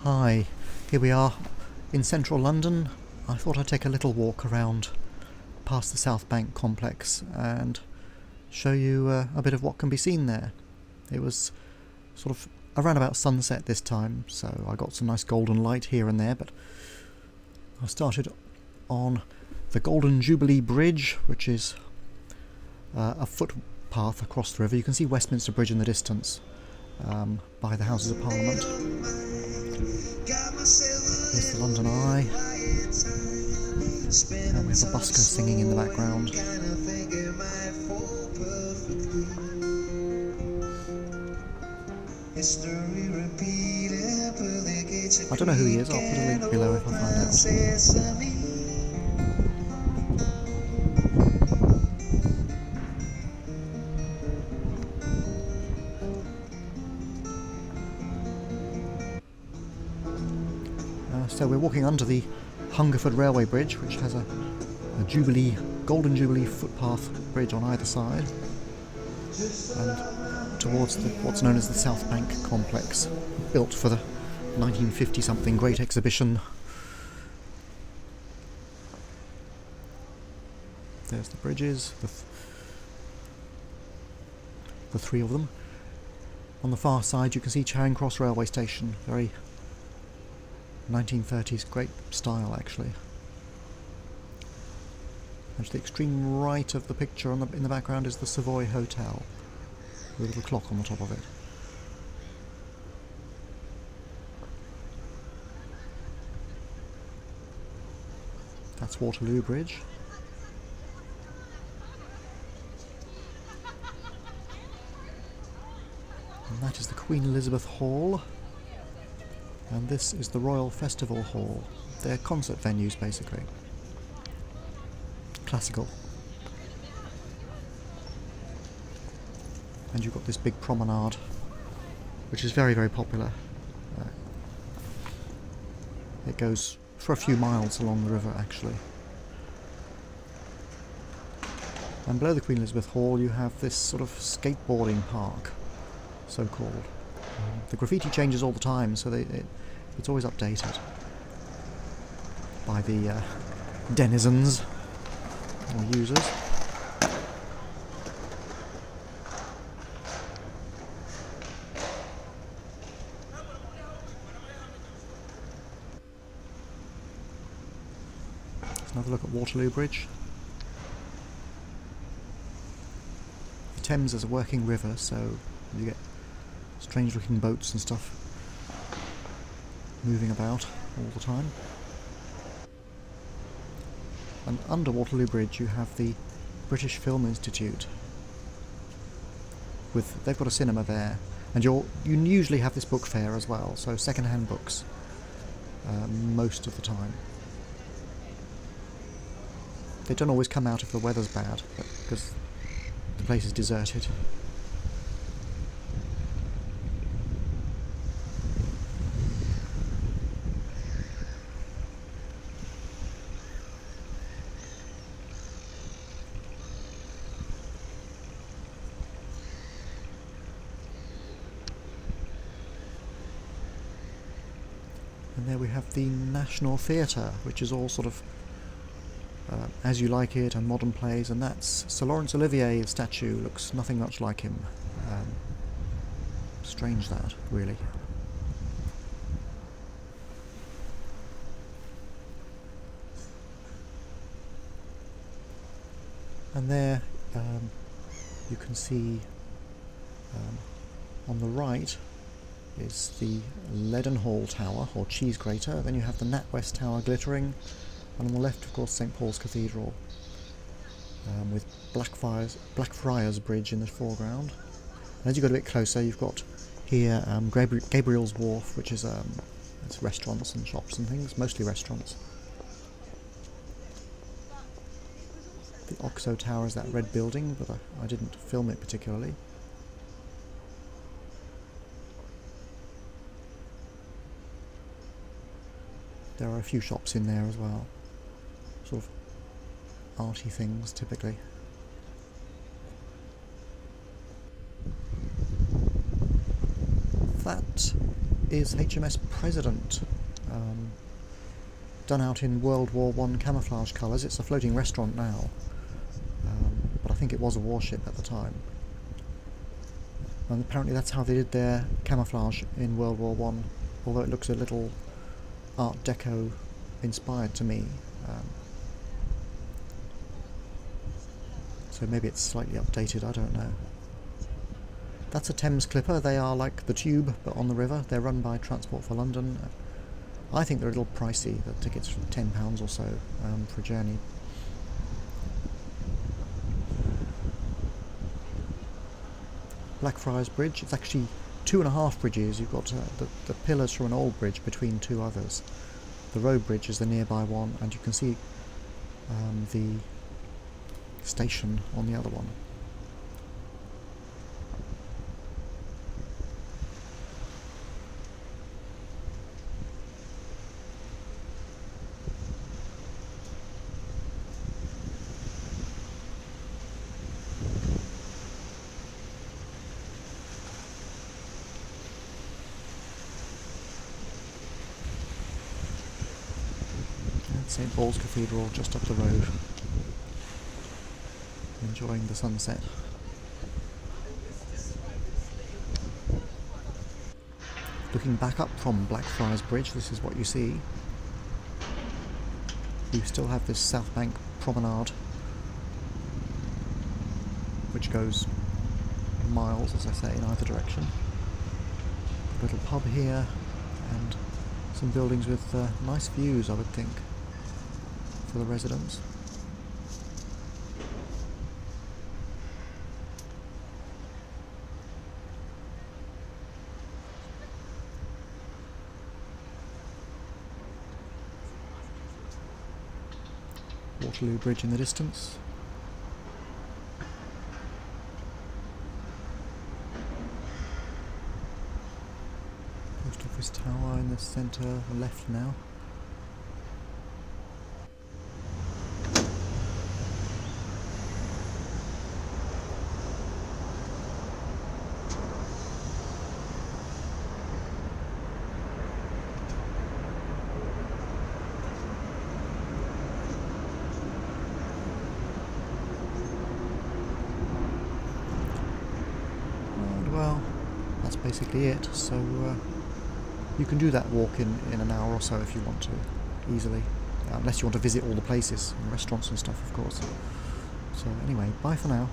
Hi, here we are in central London. I thought I'd take a little walk around past the South Bank complex and show you a bit of what can be seen there. It was sort of around about sunset this time, so I got some nice golden light here and there, but I started on the Golden Jubilee Bridge, which is a footpath across the river. You can see Westminster Bridge in the distance by the Houses of Parliament. Here's the London Eye, and we have a busker singing in the background. I don't know who he is, I'll put a link below if I find out. So we're walking under the Hungerford Railway Bridge, which has a Jubilee, Golden Jubilee footpath bridge on either side, and towards what's known as the South Bank complex, built for the 1950-something Great Exhibition. There's the bridges, the three of them. On the far side you can see Charing Cross Railway Station, very 1930s, great style actually. And to the extreme right of the picture in the background is the Savoy Hotel, with a little clock on the top of it. That's Waterloo Bridge. And that is the Queen Elizabeth Hall. And this is the Royal Festival Hall. They're concert venues, basically. Classical. And you've got this big promenade, which is very, very popular. It goes for a few miles along the river, actually. And below the Queen Elizabeth Hall you have this sort of skateboarding park, so-called. The graffiti changes all the time, so it's always updated by the denizens or users. Let's another look at Waterloo Bridge. The Thames is a working river, so you get strange looking boats and stuff moving about all the time. And under Waterloo Bridge you have the British Film Institute. They've got a cinema there, and you usually have this book fair as well, so second-hand books most of the time. They don't always come out if the weather's bad, because the place is deserted. And there we have the National Theatre, which is all sort of As You Like It and modern plays, and that's Sir Laurence Olivier's statue. Looks nothing much like him. Strange that, really. And there you can see on the right is the Leadenhall Tower, or Cheese Grater. Then you have the NatWest Tower glittering, and on the left, of course, St Paul's Cathedral, with Blackfriar's Bridge in the foreground. And as you go a bit closer, you've got here Gabriel's Wharf, which is it's restaurants and shops and things, mostly restaurants. The Oxo Tower is that red building, but I didn't film it particularly. There are a few shops in there as well, sort of arty things typically. That is HMS President, done out in World War I camouflage colours. It's a floating restaurant now, but I think it was a warship at the time. And apparently that's how they did their camouflage in World War I, although it looks a little Art Deco inspired to me. So maybe it's slightly updated, I don't know. That's a Thames clipper. They are like the Tube, but on the river. They're run by Transport for London. I think they're a little pricey. The tickets are £10 or so for a journey. Blackfriar's Bridge. It's actually 2.5 bridges. You've got the pillars from an old bridge between two others. The road bridge is the nearby one, and you can see the station on the other one. St Paul's Cathedral just up the road, enjoying the sunset. Looking back up from Blackfriars Bridge, this is what you see. You still have this South Bank promenade, which goes miles, as I say, in either direction. A little pub here, and some buildings with nice views, I would think, for the residents. Waterloo Bridge in the distance. Post Office Tower in the centre, left now. Well, that's basically it, so you can do that walk in an hour or so if you want to, easily, unless you want to visit all the places and restaurants and stuff, of course. So anyway, bye for now.